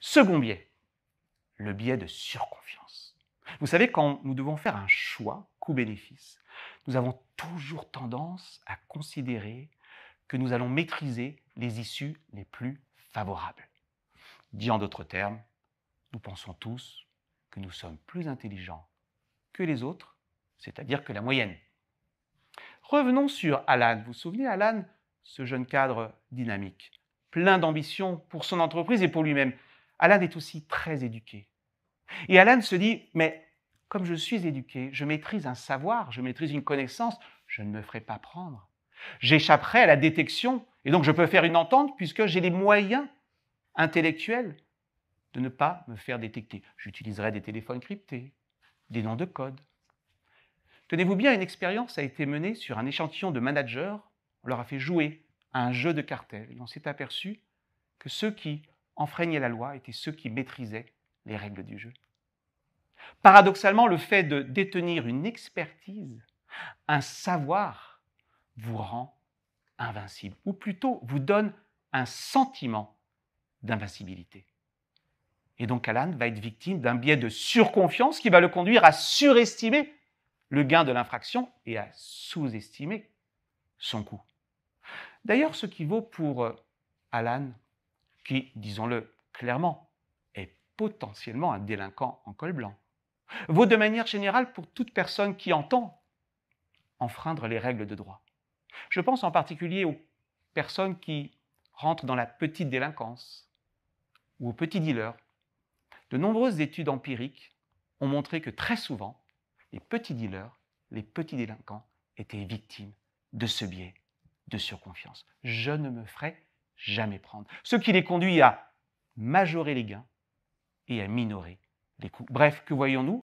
Second biais, le biais de surconfiance. Vous savez, quand nous devons faire un choix coût-bénéfice, nous avons toujours tendance à considérer que nous allons maîtriser les issues les plus favorables. Dit en d'autres termes, nous pensons tous que nous sommes plus intelligents que les autres, c'est-à-dire que la moyenne. Revenons sur Alan. Vous vous souvenez, Alan, ce jeune cadre dynamique, plein d'ambition pour son entreprise et pour lui-même. Alan est aussi très éduqué. Et Alan se dit, mais comme je suis éduqué, je maîtrise un savoir, je maîtrise une connaissance, je ne me ferai pas prendre. J'échapperai à la détection et donc je peux faire une entente puisque j'ai les moyens intellectuels de ne pas me faire détecter. J'utiliserai des téléphones cryptés, des noms de code. Tenez-vous bien, une expérience a été menée sur un échantillon de managers. On leur a fait jouer à un jeu de cartel et on s'est aperçu que ceux qui enfreignaient la loi étaient ceux qui maîtrisaient les règles du jeu. Paradoxalement, le fait de détenir une expertise, un savoir, vous rend invincible, ou plutôt vous donne un sentiment d'invincibilité. Et donc Alan va être victime d'un biais de surconfiance qui va le conduire à surestimer le gain de l'infraction et à sous-estimer son coût. D'ailleurs, ce qui vaut pour Alan, qui, disons-le clairement, est potentiellement un délinquant en col blanc, vaut de manière générale pour toute personne qui entend enfreindre les règles de droit. Je pense en particulier aux personnes qui rentrent dans la petite délinquance ou aux petits dealers. De nombreuses études empiriques ont montré que très souvent, les petits dealers, les petits délinquants étaient victimes de ce biais de surconfiance. Je ne me ferai jamais prendre. Ce qui les conduit à majorer les gains et à minorer les coûts. Bref, que voyons-nous ?